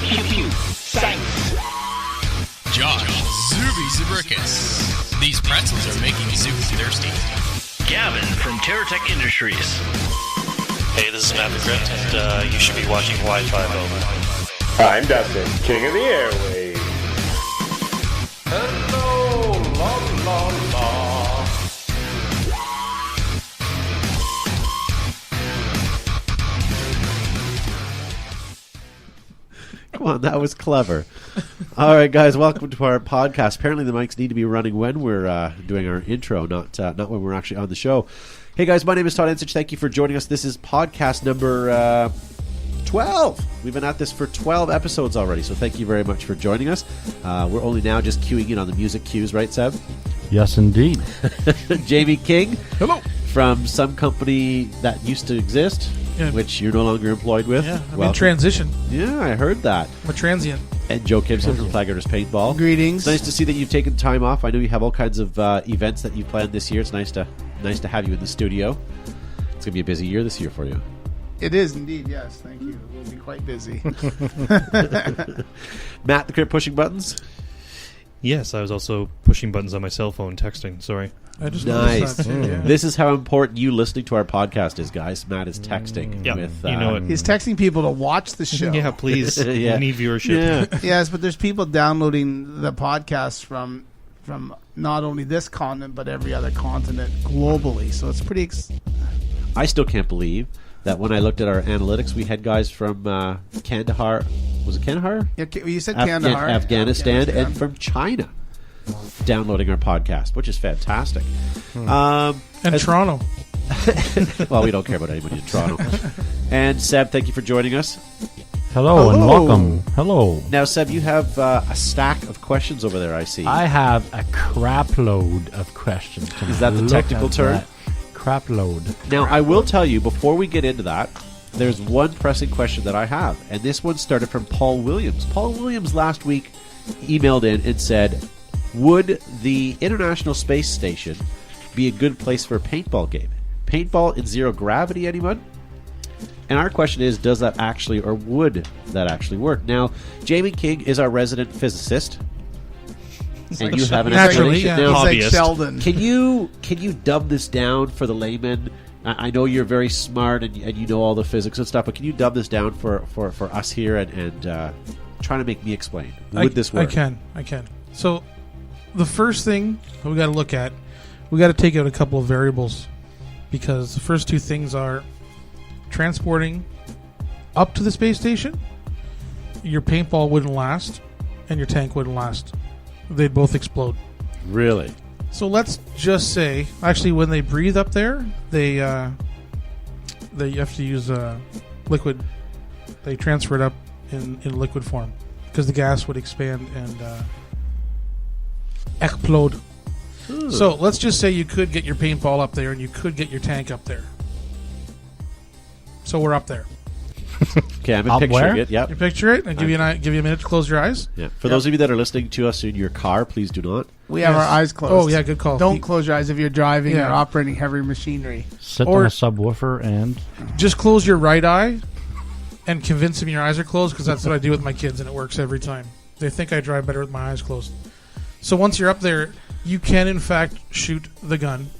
Pew Science. Josh, Zuby Zubrickus. These pretzels are making me super thirsty. Gavin from TerraTech Industries. Hey, this is Matt the Crypt, and you should be watching Y50. I'm Dustin, king of the airwaves. Hello, la la la. Come on, that was clever. All right, guys, welcome to our podcast. Apparently the mics need to be running when we're doing our intro, not when we're actually on the show. Hey, guys, my name is Todd Ensich. Thank you for joining us. This is podcast number 12. We've been at this for 12 episodes already, so thank you very much for joining us. We're only now just queuing in on the music cues, right, Seb? Yes, indeed. Jamie King. Hello. From some company that used to exist, which you're no longer employed with. Yeah, I'm in transition. Yeah, I heard that. I'm a transient. And Joe Gibson from Flaggers Paintball. Greetings. It's nice to see that you've taken time off. I know you have all kinds of events that you've planned this year. It's nice to have you in the studio. It's going to be a busy year this year for you. It is indeed, yes. Thank you. We'll be quite busy. Matt the Crypt pushing buttons? Yes, I was also pushing buttons on my cell phone, texting. Sorry. I just nice. That too, yeah. This is how important you listening to our podcast is, guys. Matt is texting. Yep, with, you know it. He's texting people to watch the show. Yeah, please. Yeah. We need viewership. Yeah. Yes, but there's people downloading the podcast from not only this continent, but every other continent globally. So it's pretty... I still can't believe that when I looked at our analytics, we had guys from Kandahar. Was it Kandahar? Yeah, you said Kandahar. Afghanistan, and from China downloading our podcast, which is fantastic. And Toronto. Well, we don't care about anybody in Toronto. And Seb, thank you for joining us. Hello and welcome. Hello. Now, Seb, you have a stack of questions over there, I see. I have a crap load of questions. Is that the technical term? Crap load. Now, I will tell you, before we get into that, there's one pressing question that I have, and this one started from Paul Williams. Paul Williams last week emailed in and said, would the International Space Station be a good place for a paintball game? Paintball in zero gravity, anyone? And our question is, does that actually, or would that actually work? Now, Jamie King is our resident physicist. And you have an Naturally, explanation. yeah. Now, He's like Sheldon. Can you dumb this down for the layman? I know you're very smart and you know all the physics and stuff, but can you dumb this down for us here and trying to make me explain? Would this work? I can. So, the first thing we got to look at, we got to take out a couple of variables, because the first two things are transporting up to the space station. Your paintball wouldn't last, and your tank wouldn't last. They'd both explode. Really? So let's just say, actually, when they breathe up there, they have to use liquid. They transfer it up in liquid form, because the gas would expand and explode. Ooh. So let's just say you could get your paintball up there and you could get your tank up there. So we're up there. Okay, I'm Up picturing where? it. Yep. You picture it, and give you a minute to close your eyes. Yeah. For those of you that are listening to us in your car, please do not. We have Yes. our eyes closed. Oh yeah, good call. Don't close your eyes if you're driving Yeah. or operating heavy machinery. Sit Or- on a subwoofer and... Just close your right eye and convince them your eyes are closed, because that's what I do with my kids, and it works every time. They think I drive better with my eyes closed. So once you're up there, you can in fact shoot the gun,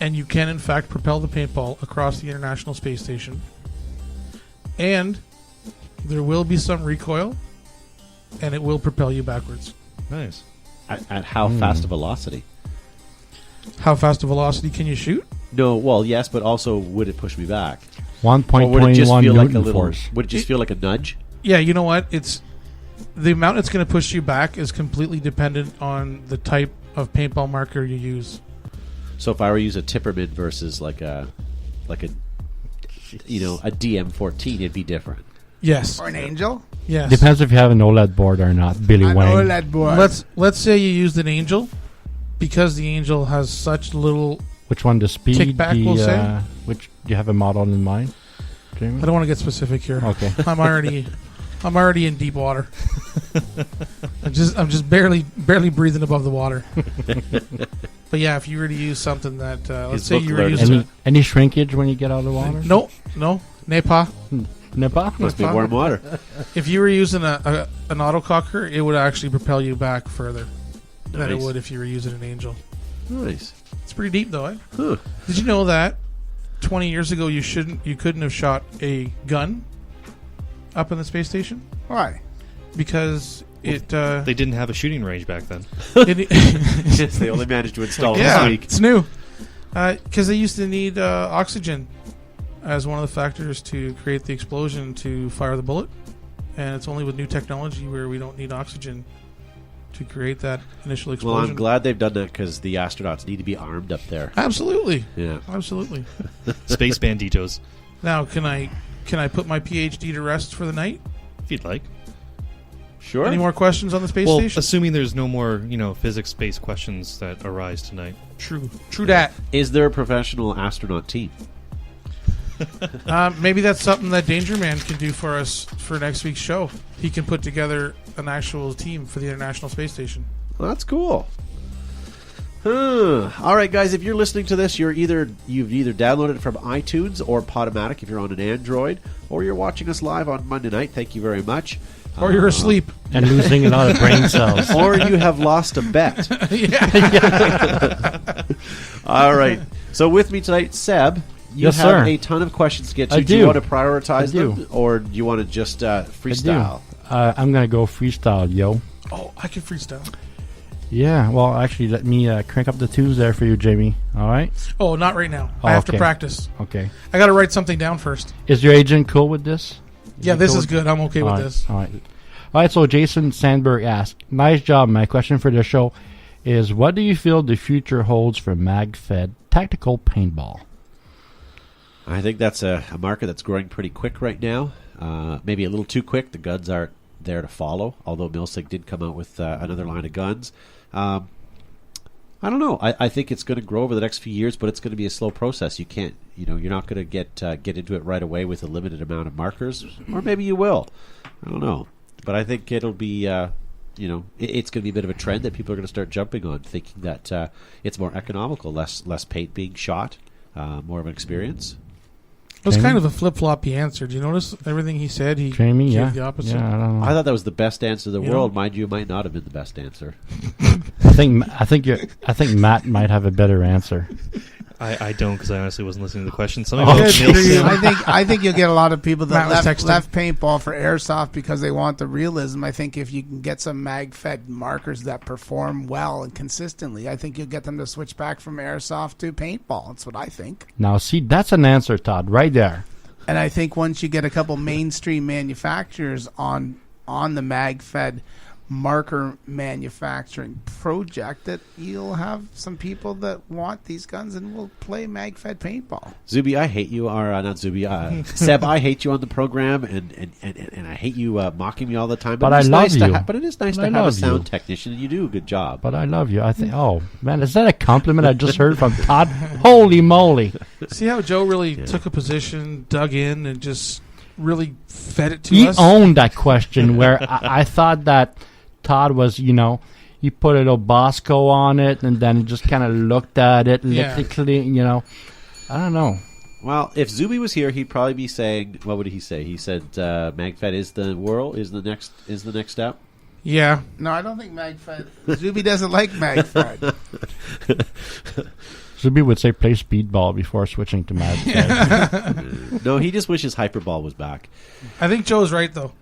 and you can in fact propel the paintball across the International Space Station, and there will be some recoil, and it will propel you backwards. Nice. At how fast a velocity? How fast a velocity can you shoot? No, well, yes, but also would it push me back? 1.21 feel like a Newton little? force. Would it just feel like a nudge? Yeah, you know what? It's the amount it's going to push you back is completely dependent on the type of paintball marker you use. So if I were to use a Tipperman versus like a DM14, it'd be different. Yes. Or an angel? Yes. Depends if you have an OLED board or not. Billy An Wang. OLED board. Let's say you used an angel, because the angel has such little. Which one? The speed? Kickback, we'll say? Which do you have a model in mind, Jamie? I don't want to get specific here. Okay. I'm already in deep water. I'm just barely breathing above the water. But yeah, if you were to use something that let's say you were using Any shrinkage when you get out of the water? no NEPA. N'est pas? Must be warm water. If you were using an autococker, it would actually propel you back further than it Nice. would if you were using an Angel. Nice. It's pretty deep, though, eh? Huh. Did you know that 20 years ago you couldn't have shot a gun up in the space station Why? because it They didn't have a shooting range back then. Yes, they only managed to install it yeah, this week. it's new because they used to need oxygen as one of the factors to create the explosion to fire the bullet, and it's only with new technology where we don't need oxygen to create that initial Well, explosion. I'm glad they've done that because the astronauts need to be armed up there. Absolutely, Yeah. absolutely. Space Banditos, Now, can I put my PhD to rest for the night? if you'd like. Sure. Any more questions on the space Well, station? assuming there's no more, physics-based questions that arise tonight. True that. Is there a professional astronaut team? Maybe that's something that Danger Man can do for us for next week's show. He can put together an actual team for the International Space Station. Well, that's cool. All right, guys. If you're listening to this, you've either downloaded it from iTunes or Podomatic if you're on an Android, or you're watching us live on Monday night. Thank you very much. Or you're asleep. And losing a lot of brain cells. Or you have lost a bet. All right. So with me tonight, Seb. You Yes, have sir. a ton of questions to get to. I Do you do. want to prioritize I do. them, or do you want to just freestyle? I'm going to go freestyle, yo. Oh, I can freestyle. Yeah, well, actually, let me crank up the tunes there for you, Jamie. All right? Oh, not right now. Oh, I have to okay. practice. Okay. I got to write something down first. Is your agent cool with this? Yeah, he this cool is with- good. I'm okay with All right, this. All right. All right, so Jason Sandberg asked, nice job. My question for the show is, what do you feel the future holds for mag-fed tactical paintball? I think that's a market that's growing pretty quick right now. Maybe a little too quick. The guns aren't there to follow, although Milsig did come out with another line of guns. I don't know. I think it's going to grow over the next few years, but it's going to be a slow process. You can't, you're not going to get into it right away with a limited amount of markers, or maybe you will. I don't know. But I think it'll be, it's going to be a bit of a trend that people are going to start jumping on, thinking that it's more economical, less paint being shot, more of an experience. It was Jamie? kind of a flip-floppy answer. Do you notice everything he said? He Jamie, gave yeah. the opposite. Yeah, I don't know. I thought that was the best answer in the You world. know? Mind you, it might not have been the best answer. I think Matt might have a better answer. I don't, because I honestly wasn't listening to the question. Oh, Something about good for you. Nielsen. I think you'll get a lot of people that Matt was texting. left paintball for airsoft because they want the realism. I think if you can get some mag-fed markers that perform well and consistently, I think you'll get them to switch back from airsoft to paintball. That's what I think. Now, see, that's an answer, Todd, right there. And I think once you get a couple mainstream manufacturers on the mag-fed marker manufacturing project, that you'll have some people that want these guns and will play mag-fed paintball. Zuby, I hate you. Or not Zuby. Seb, I hate you on the program, and I hate you mocking me all the time. But it's I love nice to you. but it is nice But to I have a love sound you. technician, and you do a good job. But I love you. I think, oh, man, is that a compliment I just heard from Todd? Holy moly. See how Joe really took a position, dug in, and just really fed it to He us? owned that question where I thought that Todd was, he put a little Bosco on it and then he just kind of looked at it, Yeah. licked it clean, I don't know. Well, if Zuby was here, he'd probably be saying, what would he say? He said, "MagFed is the world, is the next step." Yeah. No, I don't think mag-fed. Zuby doesn't like mag-fed. Zuby would say play speedball before switching to mag. No, he just wishes Hyperball was back. I think Joe's right, though.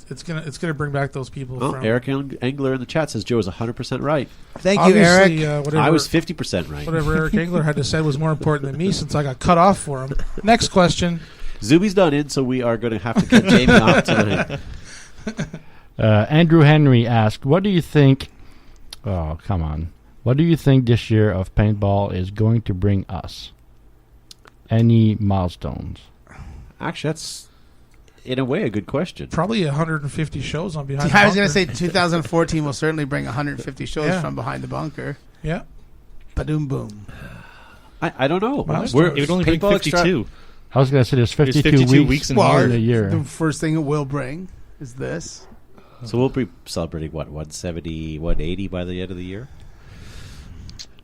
It's gonna bring back those people. Oh, from Eric Engler in the chat says Joe is 100% right. Thank you, Obviously, Eric. whatever, I was 50% right. whatever Eric Engler had to say was more important than me since I got cut off for him. Next question. Zuby's done in, so we are going to have to cut Jamie off tonight. Andrew Henry asked, what do you think... Oh, come on. What do you think this year of paintball is going to bring us? Any milestones? Actually, that's, in a way, a good question. Probably 150 shows on Behind the I was going to Bunker. say 2014 will certainly bring 150 shows Yeah. from behind the bunker. Yeah. Ba-doom boom. I don't know. Milestones. It would only bring Paintball Extra- 52. I was going to say there's 52, 52 weeks, weeks in Well, the year. in a The year. first thing it will bring is this. So we'll be celebrating, what, 170, 180 by the end of the year?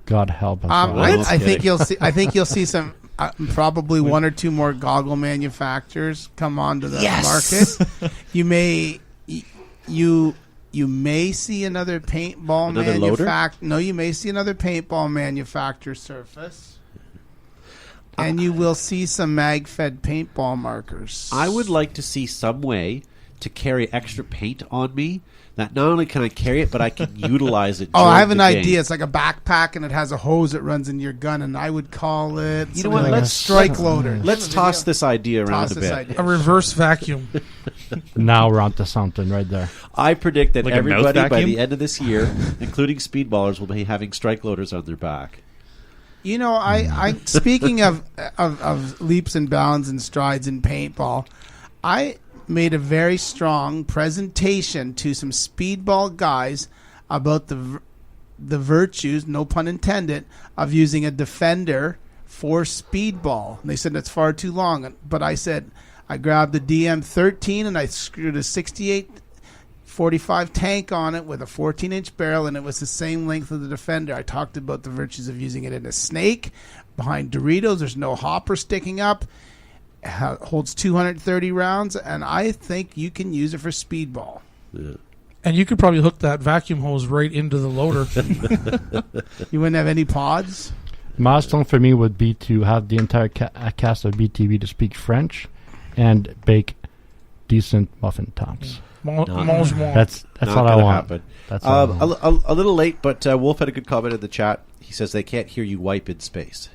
God help us. I, all. Well, I think kidding. you'll see. I think you'll see some probably one or two more goggle manufacturers come onto the market. You may see another paintball manufacturer. No, you may see another paintball manufacturer surface. And you will see some mag-fed paintball markers. I would like to see some way to carry extra paint on me that not only can I carry it, but I can utilize it. I have an game. idea. It's like a backpack, and it has a hose that runs in your gun, and I would call it. You know what? Like Let's strike loader. Let's toss this idea around a bit. A reverse vacuum. Now we're onto something right there. I predict that Like a mouth everybody by vacuum? the end of this year, including speedballers, will be having strike loaders on their back. You know, I speaking of leaps and bounds and strides in paintball, I made a very strong presentation to some speedball guys about the virtues, no pun intended, of using a defender for speedball. And they said that's far too long, but I said I grabbed the DM13 and I screwed a 68-45 tank on it with a 14-inch barrel, and it was the same length of the defender. I talked about the virtues of using it in a snake behind Doritos. There's no hopper sticking up. Holds 230 rounds, and I think you can use it for speedball. Yeah. And you could probably hook that vacuum hose right into the loader. You wouldn't have any pods? Milestone for me would be to have the entire cast of BTV to speak French and bake decent muffin tops. That's Not all I gonna want. happen. That's all I want. A little late, but Wolf had a good comment in the chat. He says they can't hear you wipe in space.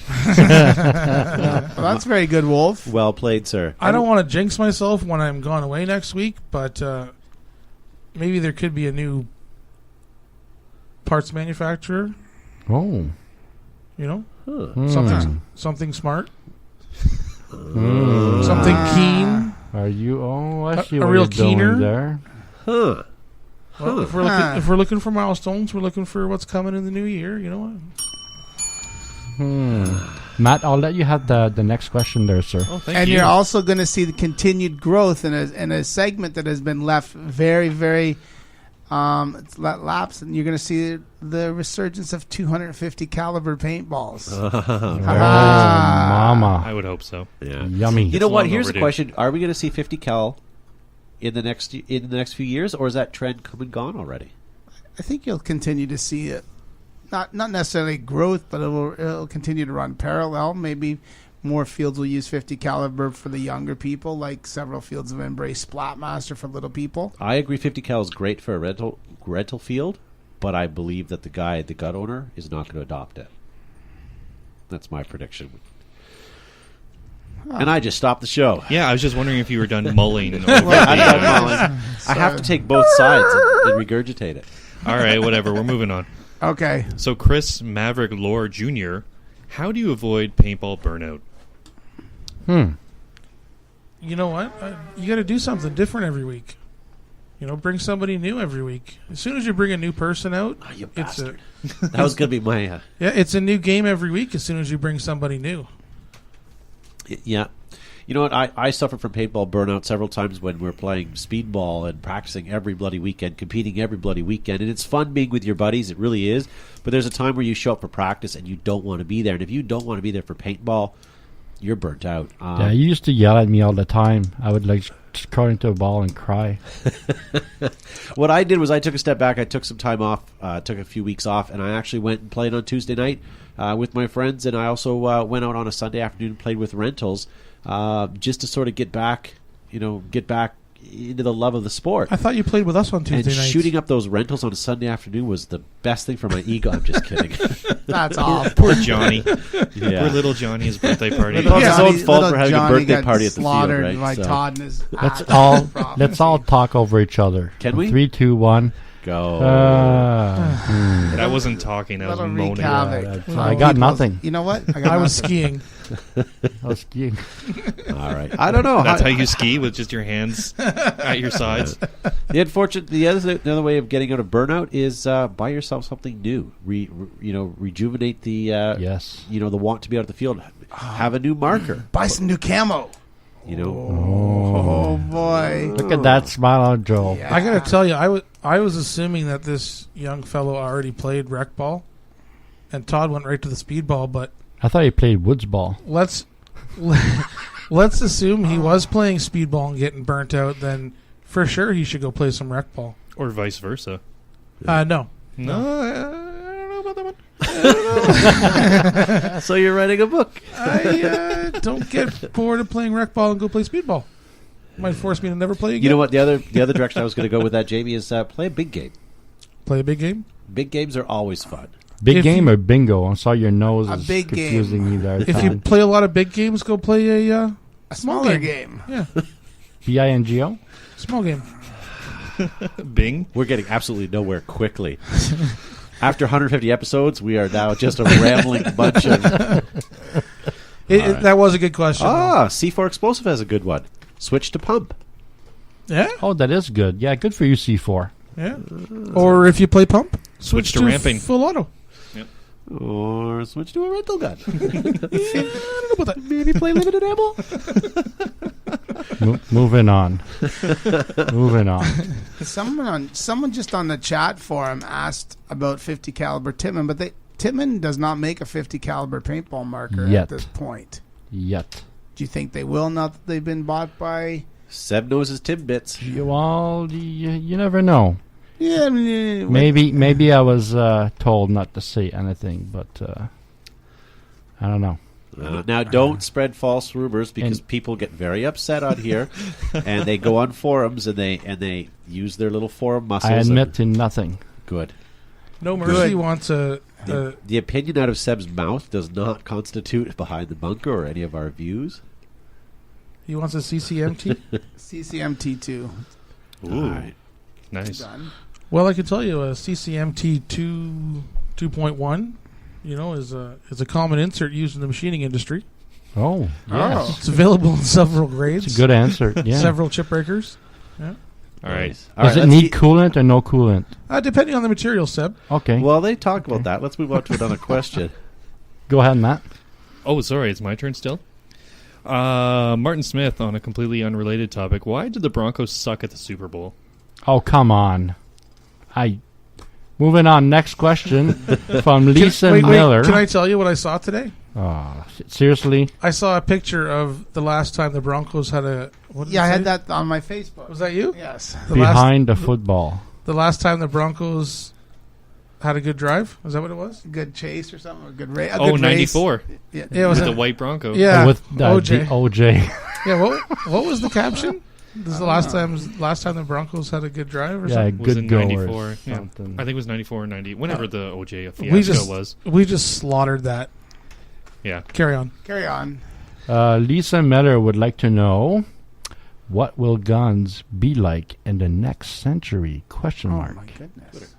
Well, that's very good, Wolf. Well played, sir. I don't want to jinx myself when I'm gone away next week, but maybe there could be a new parts manufacturer. Oh. You know? Hmm. Something smart. Something keen. Are you? Oh, I see A what real you're doing keener? there. Huh. Well, if we're looking for milestones, we're looking for what's coming in the new year. You know what? Matt, I'll let you have the next question there, sir. Oh, thank And you. you're also going to see the continued growth in a segment that has been left very, very it's let lapse, and you're going to see the resurgence of 250 caliber paintballs. Mama. I would hope so. Yeah. Yummy. You know what? long Here's a overdue. question: are we going to see 50 cal in the next few years, or is that trend come and gone already? I think you'll continue to see it. Not necessarily growth, but it'll continue to run parallel. Maybe more fields will use 50 caliber for the younger people, like several fields have embraced Splatmaster for little people. I agree. 50 cal is great for a rental field, but I believe that the gut owner, is not going to adopt it. That's my prediction. And I just stopped the show. Yeah, I was just wondering if you were done mulling. over I'm done the, mulling. I have to take both sides and regurgitate it. all right, whatever. We're moving on. Okay. So, Chris Maverick Lore Jr., how do you avoid paintball burnout? You know what? You got to do something different every week. You know, bring somebody new every week. As soon as you bring a new person out, Oh, you it's bastard. That was going to be my... it's a new game every week. As soon as you bring somebody new. Yeah. You know what? I suffered from paintball burnout several times when we're playing speedball and practicing every bloody weekend, competing every bloody weekend. And it's fun being with your buddies. It really is. But there's a time where you show up for practice and you don't want to be there. And if you don't want to be there for paintball, you're burnt out. Yeah, you used to yell at me all the time. I would like crawl into a ball and cry. What I did was I took a step back. I took some time off, took a few weeks off, and I actually went and played on Tuesday night with my friends. And I also went out on a Sunday afternoon and played with rentals just to sort of get back into the love of the sport. I thought you played with us on And Tuesday nights. shooting up those rentals on a Sunday afternoon was the best thing for my ego. I'm just kidding. That's awful. Poor Johnny. Yeah. Poor little Johnny's birthday party. Little- It's his own fault little for having a Johnny birthday got party at the field, slaughtered right? by So- Todd and his Let's all talk over each other. Can we? 3, 2, 1. Go. That wasn't talking. That was Little moaning. wreak havoc. Yeah, I got nothing. You know what? I was skiing. I was skiing. All right. I don't know. That's how you ski, with just your hands at your sides. The other way of getting out of burnout is buy yourself something new. Rejuvenate the Yes. the want to be out of the field. Have a new marker. Buy some new camo. Oh boy. Look at that smile on Joel. Yeah. I got to tell you, I was assuming that this young fellow already played rec ball, and Todd went right to the speedball, but I thought he played woods ball. let's assume he was playing speedball and getting burnt out. Then for sure he should go play some rec ball. Or vice versa. No. No, I don't know about that one. So you're writing a book. I don't get bored of playing rec ball and go play speedball. Might force me to never play again. You know what? The other direction I was going to go with that, Jamie, is play a big game. Play a big game. Big games are always fun. Big If game you- or bingo? I saw your nose A is big game. confusing me there. If you play a lot of big games, go play a small Smaller game. game. Yeah, BINGO? small game. Bing. We're getting absolutely nowhere quickly. After 150 episodes, we are now just a rambling bunch of... That was a good question. C4 Explosive has a good one. Switch to pump. Yeah, Oh, that is good. Yeah, good for you, C4. yeah. Or if you play pump, switch to ramping. full auto. Or switch to a rental gun. I don't know about that. Maybe play limited ammo. Moving on. Moving on. Someone just on the chat forum asked about 50 caliber Tittman, but Tittman does not make a 50 caliber paintball marker Yet. at this point. Yet. Do you think they will now that they've been bought by? Seb knows his Timbits. You never know. Yeah, I mean, Maybe I was told not to say anything, but I don't know. Now, don't spread false rumors because people get very upset on here, and they go on forums and they use their little forum muscles. I admit to nothing. Good. No Mercy wants a. The opinion out of Seb's mouth does not constitute behind the bunker or any of our views. He wants a CCMT. CCMT2. All right. Nice. Done. Well, I can tell you a CCMT 2.1, is a common insert used in the machining industry. Oh, yes. It's available in several grades. It's a good answer. Yeah. Several chip breakers. All right. All Does right, it let's need coolant or no coolant? Depending on the material, Seb. Okay. Well, they talk about that. Let's move on to another question. Go ahead, Matt. Oh, sorry. It's my turn still? Martin Smith on a completely unrelated topic. Why did the Broncos suck at the Super Bowl? Oh, come on. Moving on. Next question from Lisa Miller. Can I tell you what I saw today? Oh, seriously? I saw a picture of the last time the Broncos had a. What did Yeah, it I say? had that on my Facebook. Was that you? Yes. Behind the football. The last time the Broncos had a good drive? Was that what it was? Good chase or something? A good race? Oh, 94. Yeah. Yeah, it was With the a, white Bronco. yeah. With the OJ. OJ. Yeah, what was the caption? This is the last time the Broncos had a good drive or Yeah, something? Was good in goers. 94. Yeah. Something. I think it was 94 or 90. Whenever the OJ fiasco We just was. we just slaughtered that. Yeah. Carry on. Carry on. Lisa Miller would like to know, what will guns be like in the next century? Question Oh, mark. my goodness.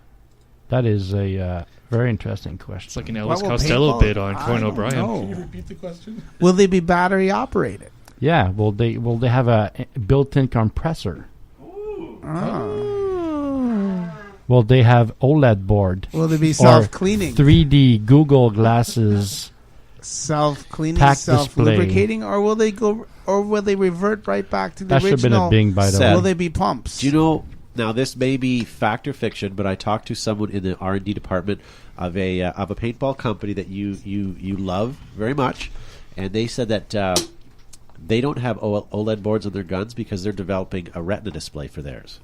That is a very interesting question. It's like an Elvis What will Costello paintball- bit on I Conan don't O'Brien. know. Repeat the question. Will they be battery operated? Yeah, will they have a built-in compressor? Oh. Will they have OLED board? Will they be Or self-cleaning? 3D Google glasses? Self-cleaning, Tack self-lubricating, or will they go? Or will they revert right back to the That should have been original? a Bing, by the Seb. way. Will they be pumps? Do you know? Now, this may be fact or fiction, but I talked to someone in the R&D department of a paintball company that you love very much, and they said that they don't have OLED boards on their guns because they're developing a Retina display for theirs.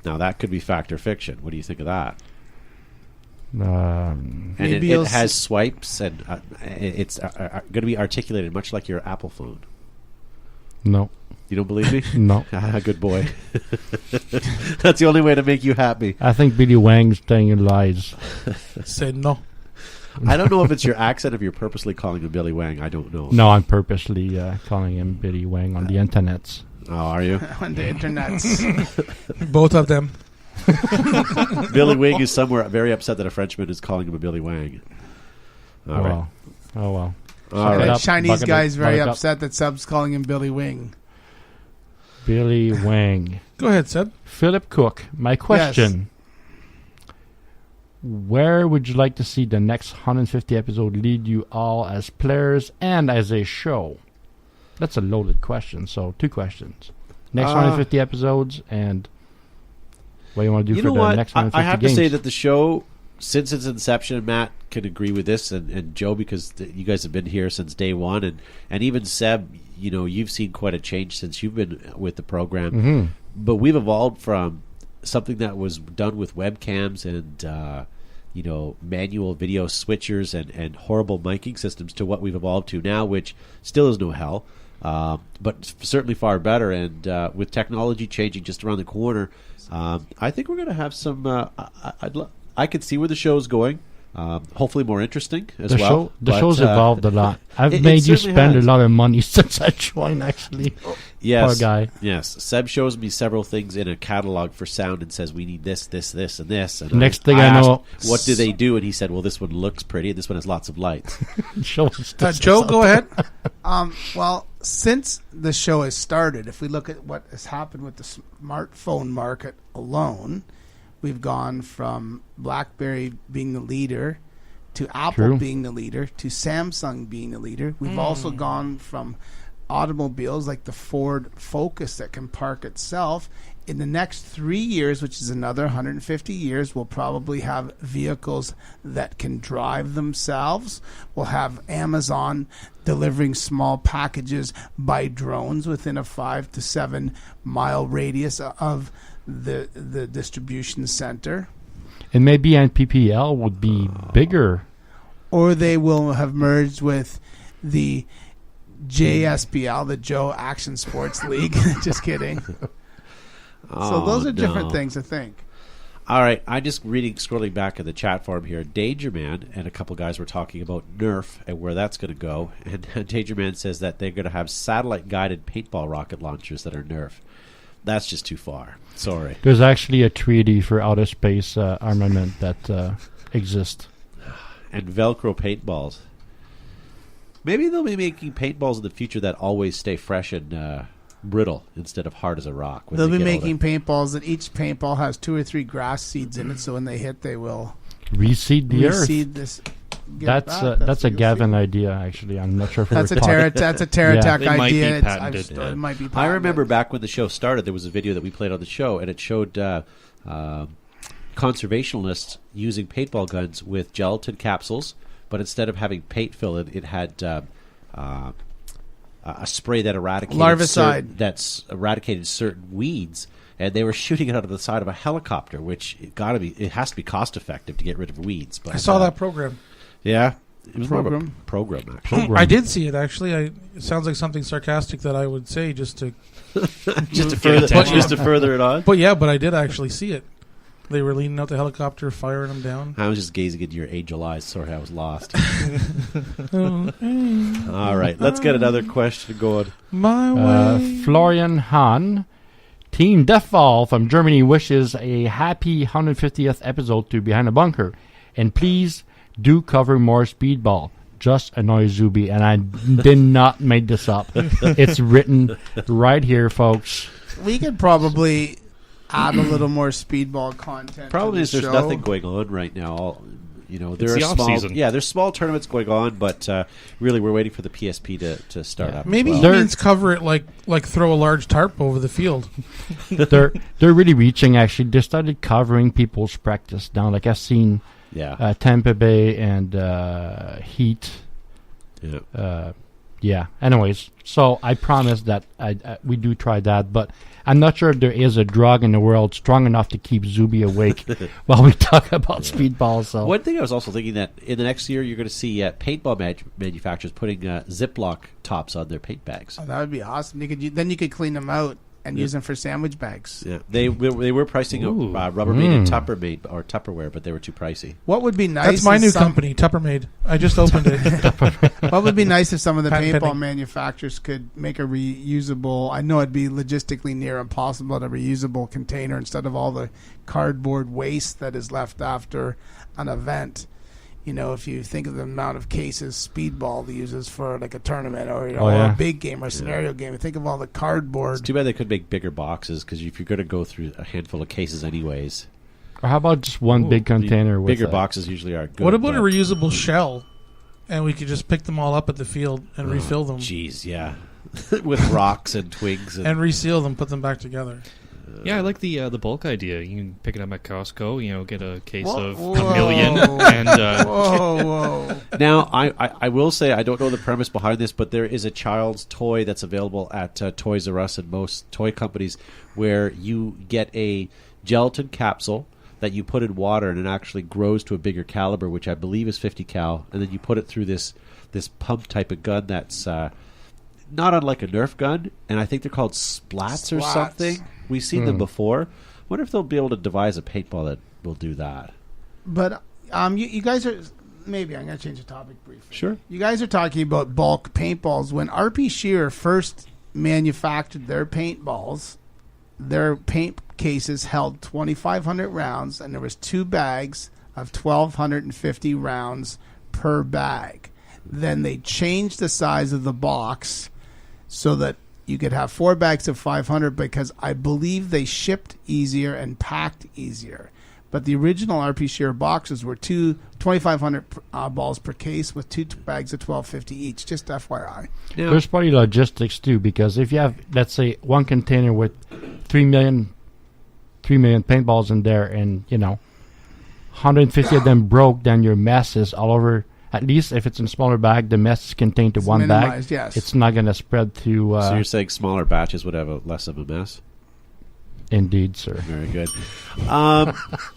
Now, that could be fact or fiction. What do you think of that? And Maybe it you'll has see- swipes, and it's going to be articulated much like your Apple phone. No. You don't believe me? No. Good boy. That's the only way to make you happy. I think Billy Wang's telling lies. Say no. I don't know if it's your accent, if you're purposely calling him Billy Wang. I don't know. No, I'm purposely calling him Billy Wang on the internets. Oh, are you? on the internets. Both of them. Billy Wang is somewhere very upset that a Frenchman is calling him a Billy Wang. All right. Well. Oh, well. All Suck it right. up, Chinese bucket guy's it, very bucket up. upset that Sub's calling him Billy Wing. Billy Wang. Go ahead, Seb. Philip Cook, my question. Where would you like to see the next 150 episode lead you all as players and as a show? That's a loaded question, so 2 questions. Next 150 episodes and what do you want to do You for know the what? next I 150 have games? to say that the show since its inception, Matt can agree with this, and Joe, because you guys have been here since day one, and even Seb, you've seen quite a change since you've been with the program. Mm-hmm. But we've evolved from something that was done with webcams and manual video switchers and horrible miking systems to what we've evolved to now, which still is no hell, but certainly far better. And with technology changing just around the corner, I think we're going to have some. I can see where the show's going. Hopefully more interesting as well. The show's evolved a lot. I've it made you certainly spend has. a lot of money since I joined, actually. Yes, Poor guy. Yes, Seb shows me several things in a catalog for sound and says we need this, this, this, and this. And Next thing I know, asked, what do they do? And he said, well, this one looks pretty, and this one has lots of lights. Show us this Joe, or go ahead. Well, since the show has started, if we look at what has happened with the smartphone market alone, we've gone from BlackBerry being the leader to Apple True. being the leader to Samsung being the leader. We've also gone from automobiles like the Ford Focus that can park itself. In the next 3 years, which is another 150 years, we'll probably have vehicles that can drive themselves. We'll have Amazon delivering small packages by drones within a 5 to 7 mile radius of the distribution center. And maybe NPPL would be bigger. Or they will have merged with the JSPL, the Joe Action Sports League. Just kidding. So those are different things, I think. All right, I just scrolling back in the chat forum here. Danger Man and a couple guys were talking about Nerf and where that's going to go. And Danger Man says that they're going to have satellite-guided paintball rocket launchers that are Nerf. That's just too far. Sorry. There's actually a treaty for outer space armament that exists. And Velcro paintballs. Maybe they'll be making paintballs in the future that always stay fresh and brittle instead of hard as a rock. They'll be making paintballs that each paintball has 2 or 3 grass seeds in it, so when they hit, they will reseed the earth. This. That's a Gavin idea, actually. I'm not sure if that's a Terratech It might be idea. patented, It might be patented. I remember back when the show started, there was a video that we played on the show, and it showed conservationists using paintball guns with gelatin capsules, but instead of having paint fill it had a spray that larvicide eradicated certain weeds, and they were shooting it out of the side of a helicopter, which it has to be cost effective to get rid of weeds. But I saw that program. Yeah, it was Program. more of a program actually. I did see it, actually. It sounds like something sarcastic that I would say just to... just to further it on. But I did actually see it. They were leaning out the helicopter, firing them down. I was just gazing into your angel eyes. Sorry, I was lost. All right, let's get another question going. My way. Florian Hahn, Team Deathfall from Germany wishes a happy 150th episode to Behind the Bunker. And please do cover more Speedball. Just annoy Zuby. And I did not make this up. It's written right here, folks. We could probably add a little more Speedball content. Problem is, there's nothing going on right now. There are small, there's small tournaments going on, but really, we're waiting for the PSP to start up. Maybe as he well. means cover it like throw a large tarp over the field. They're really reaching. Actually, they started covering people's practice now. Like I've seen, Tampa Bay and Heat. Yeah. Anyways, so I promise that we do try that, but I'm not sure if there is a drug in the world strong enough to keep Zuby awake while we talk about Speedball. So one thing I was also thinking that in the next year you're going to see paintball manufacturers putting Ziploc tops on their paint bags. Oh, that would be awesome. You could clean them out and use them for sandwich bags. Yeah, they were pricing Rubbermaid and Tupperware, but they were too pricey. What would be nice? That's my new company, Tuppermaid. I just opened it. What would be nice if some of the Patent paintball pending. manufacturers could make a reusable? I know it'd be logistically near impossible to reusable container instead of all the cardboard waste that is left after an event. If you think of the amount of cases Speedball uses for like a tournament or or a big game or a scenario game, think of all the cardboard. It's too bad they could make bigger boxes because if you're going to go through a handful of cases anyways. or how about just one big container? With Bigger boxes usually are good. What about a reusable shell? And we could just pick them all up at the field and refill them. Jeez, yeah. With rocks and twigs. And reseal them, put them back together. Yeah, I like the bulk idea. You can pick it up at Costco. Get a case of Whoa. a million, and Whoa. Now, I will say I don't know the premise behind this, but there is a child's toy that's available at Toys R Us and most toy companies where you get a gelatin capsule that you put in water and it actually grows to a bigger caliber, which I believe is 50 cal, and then you put it through this pump type of gun that's not unlike a Nerf gun, and I think they're called splats or something. We've seen them before. Wonder if they'll be able to devise a paintball that will do that. But you guys are... Maybe I'm going to change the topic briefly. Sure. You guys are talking about bulk paintballs. When RP Shearer first manufactured their paintballs, their paint cases held 2,500 rounds, and there was 2 bags of 1,250 rounds per bag. Then they changed the size of the box so that you could have 4 bags of 500 because I believe they shipped easier and packed easier. But the original RP Shearer boxes were 2,500 balls per case with 2 bags of 1,250 each. Just FYI. Yeah. There's probably logistics too, because if you have, let's say, one container with 3 million paintballs in there, and 150 of them broke, then your mess is all over. At least if it's in a smaller bag, the mess is contained to It's one bag. minimized, yes. It's not going to spread to. So you're saying smaller batches would have less of a mess? Indeed, sir. Very good.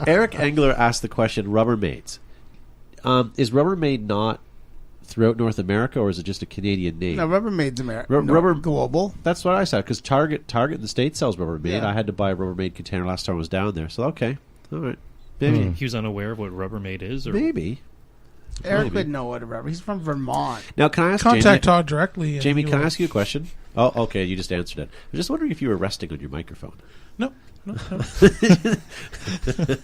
Eric Engler asked the question, Rubbermaids. Is Rubbermaid not throughout North America, or is it just a Canadian name? No, Rubbermaid's American. Global. That's what I said, because Target in the States sells Rubbermaid. Yeah. I had to buy a Rubbermaid container last time I was down there. So, okay. All right. Maybe. he was unaware of what Rubbermaid is, or Maybe. Eric would know what a rubber. He's from Vermont. Now, can I ask Contact Todd directly. and Jamie, he can I will- ask you a question? Oh, okay. You just answered it. I'm just wondering if you were resting on your microphone. No. I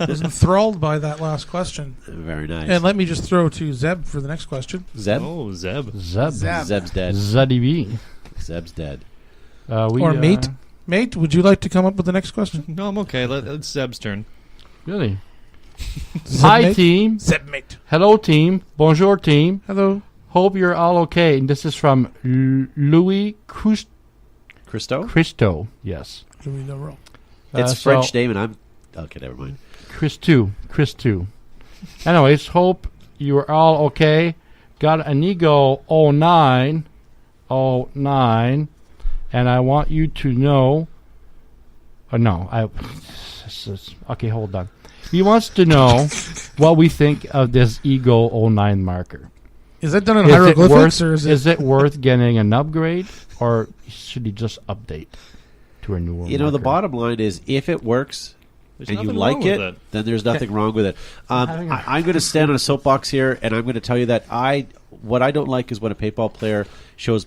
was enthralled by that last question. Very nice. And let me just throw to Zeb for the next question. Zeb? oh Zeb. Zeb. Zeb's dead. ZDB. Zeb's dead. Or mate. Mate, would you like to come up with the next question? No, I'm okay. It's Zeb's turn. Really? Hi, Zeb-mate? team. Zebmate. Hello, team. Bonjour, team. Hello. Hope you're all okay. And this is from Louis Christo. Yes. Louis Leroux. It's so- French name, and I'm... Okay, never mind. Chris 2. Anyways, hope you're all okay. Got an Ego 09, and I want you to know... okay, hold on. He wants to know what we think of this Ego 09 marker. Is that done in Is it hieroglyphics, or worth, is it... worth getting an upgrade, or should he just update to a newer The marker? bottom line is, if it works There's and you nothing like wrong with it, then there's nothing wrong with it. having a- I'm going to stand on a soapbox here, and I'm going to tell you that what I don't like is when a paintball player shows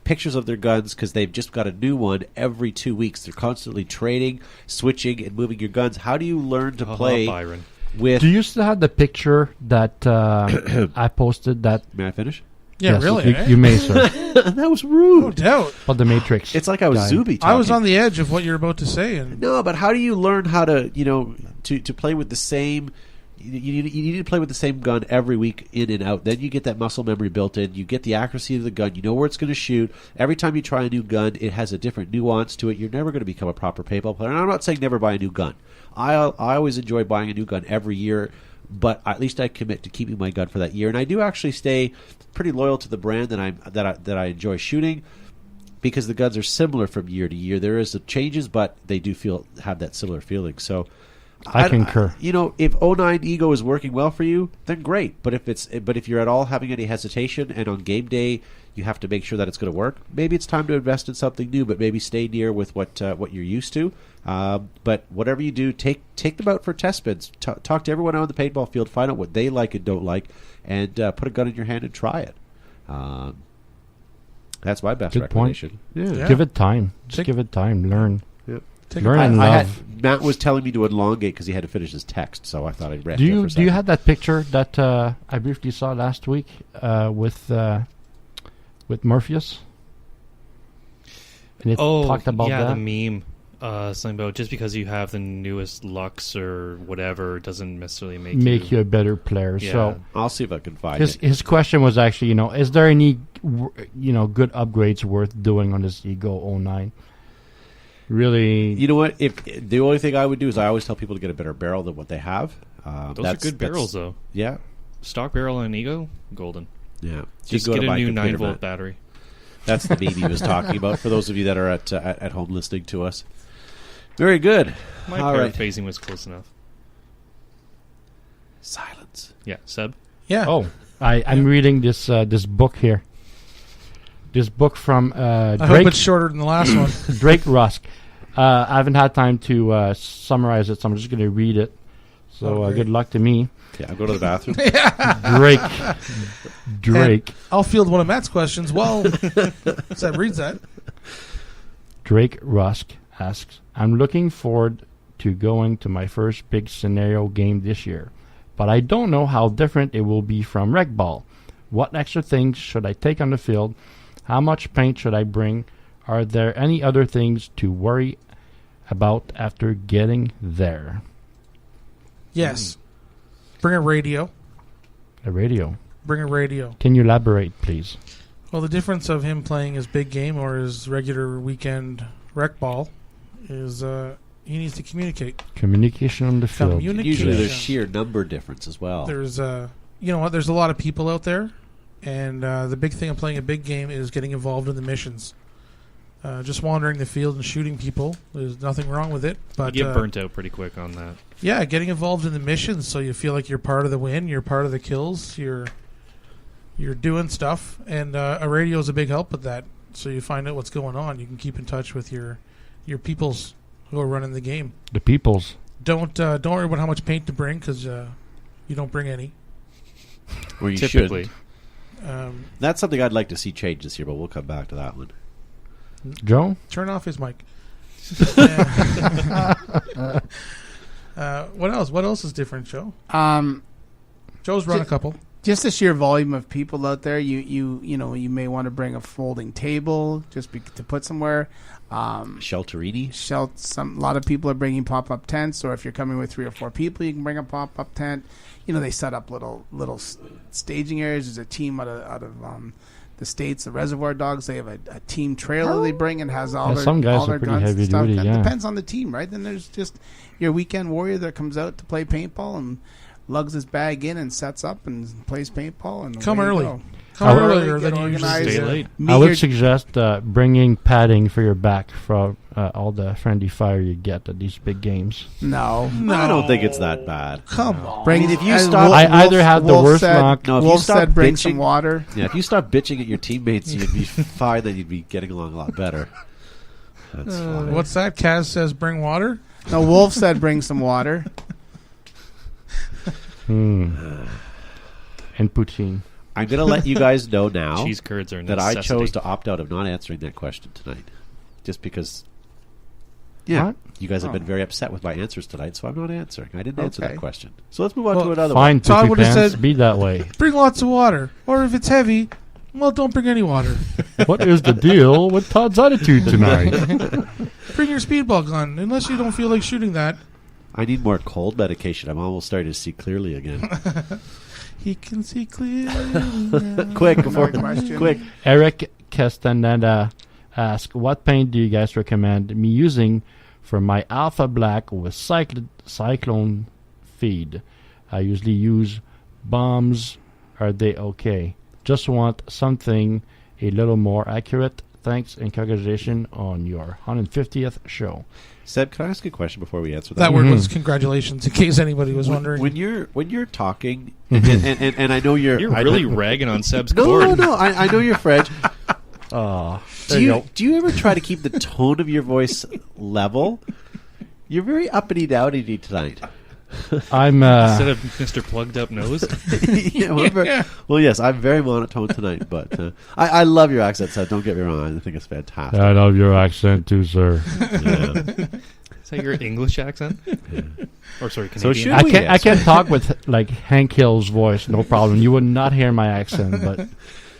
pictures of their guns because they've just got a new one every 2 weeks. They're constantly trading, switching, and moving your guns. How do you learn to play Byron. with... Do you still have the picture that I posted? That May I finish? Yeah, yes, really. You may, sir. That was rude. No doubt. But the Matrix. It's like I was guy. Zuby talking. I was on the edge of what you're about to say, and No, but how do you learn how to, to play with the same... You need to play with the same gun every week in and out. Then you get that muscle memory built in. You get the accuracy of the gun. You know where it's going to shoot. Every time you try a new gun, it has a different nuance to it. You're never going to become a proper paintball player. And I'm not saying never buy a new gun. I always enjoy buying a new gun every year, but at least I commit to keeping my gun for that year. And I do actually stay pretty loyal to the brand that I enjoy shooting, because the guns are similar from year to year. There is some changes, but they do have that similar feeling. So I concur. If 09 Ego is working well for you, then great. But if you're at all having any hesitation, and on game day you have to make sure that it's going to work, maybe it's time to invest in something new. But maybe stay near with what you're used to. But whatever you do, take them out for test spins. Talk to everyone out on the paintball field. Find out what they like and don't like, and put a gun in your hand and try it. That's my best Good point. recommendation. Yeah. Give it time. Just give it time. Learn. take Learn and I love. Matt was telling me to elongate because he had to finish his text, so I thought I'd rest Do there for you a second. have that picture that I briefly saw last week with Morpheus? And it talked about yeah, that. the meme. Something about just because you have the newest Lux or whatever doesn't necessarily make you a better player. Yeah. So I'll see if I can find it. his question was actually, is there any good upgrades worth doing on this Ego 09? really. You know what? If the only thing I would do is I always tell people to get a better barrel than what they have. Those are good barrels, though. Yeah. Stock barrel on Ego, golden. Yeah. Just go get to a my new computer, 9-volt Matt. battery. That's the meme he was talking about. For those of you that are at home listening to us, very good. My All right. paraphrasing was close enough. Silence. Yeah, Seb. Yeah. Oh, I'm reading this this book here. This book from I hope Drake it's shorter than the last one. Drake Rusk. I haven't had time to summarize it, so I'm just going to read it. So good luck to me. Yeah, I'll go to the bathroom. Drake. I'll field one of Matt's questions. Well, Seb reads that. Drake Rusk asks, I'm looking forward to going to my first big scenario game this year, but I don't know how different it will be from Rec Ball. What extra things should I take on the field? How much paint should I bring? Are there any other things to worry about after getting there? Yes. Bring a radio. A radio. Bring a radio. Can you elaborate, please? Well, the difference of him playing his big game or his regular weekend rec ball is he needs to communicate. Communication on the field. Usually there's sheer number difference as well. There's you know what? There's a lot of people out there, and the big thing of playing a big game is getting involved in the missions. Just wandering the field and shooting people, there's nothing wrong with it. But You get burnt out pretty quick on that. yeah, getting involved in the missions so you feel like you're part of the win, you're part of the kills, you're doing stuff, and a radio is a big help with that. So you find out what's going on. You can keep in touch with your peoples who are running the game. The peoples. Don't worry about how much paint to bring because you don't bring any. Or you Typically. should. That's something I'd like to see change this year, but we'll come back to that one. Joe? Turn off his mic. Yeah. What else? What else is different, Joe? Joe's run a couple. Just the sheer volume of people out there. You know you may want to bring a folding table just to put somewhere. Shelterini. A lot of people are bringing pop-up tents, or if you're coming with 3 or 4 people, you can bring a pop-up tent. You know, they set up little staging areas. There's a team out of the States, the Reservoir Dogs. They have a team trailer they bring and has all their some guys all are their pretty guns heavy and stuff. duty, That yeah. depends on the team, right? Then there's just your weekend warrior that comes out to play paintball and lugs his bag in and sets up and plays paintball. And Come away you early. go. Come Early, earlier get than you usually organized. Stay late. I would suggest bringing padding for your back for all the friendly fire you get at these big games. No. I don't think it's that bad. Come on. Bring if you and stop- I either have the worst luck- No, if you Wolf stop said bring bitching- some water. Yeah, if you stop bitching at your teammates, you'd be fine. Then you'd be getting along a lot better. That's fine. What's that? Kaz says bring water. No, Wolf said bring some water. And poutine. I'm going to let you guys know now Cheese curds are a that I necessity. chose to opt out of not answering that question tonight, just because. Yeah, What? you guys have been very upset with my answers tonight, so I'm not answering. I didn't answer that Okay. question. So let's move on Well, to another Fine, one. Todd poopy would've pants. said- Be that way. Bring lots of water. Or if it's heavy, well, don't bring any water. What is the deal with Todd's attitude tonight? Bring your speedball gun, unless you don't feel like shooting that. I need more cold medication. I'm almost starting to see clearly again. He can see clearly now. Quick, before Another question. quick. Eric Castaneda asks, what paint do you guys recommend me using for my Alpha Black with Cyclone feed? I usually use bombs. Are they okay? Just want something a little more accurate. Thanks and congratulations on your 150th show. Seb, can I ask a question before we answer that? That word was congratulations, in case anybody was wondering. When you're talking, and I know you're really ragging on Seb's No, cord. no, I know you're French. Oh, Do you ever try to keep the tone of your voice level? You're very uppity dowdy tonight. I'm Instead of Mr. Plugged Up Nose. Well, yes, I'm very monotone tonight, but I love your accent, so don't get me wrong. I think it's fantastic. I love your accent too, sir. Yeah. Is that your English accent? Or sorry, So Canadian? should I we can answer? talk with like Hank Hill's voice, no problem. You would not hear my accent, but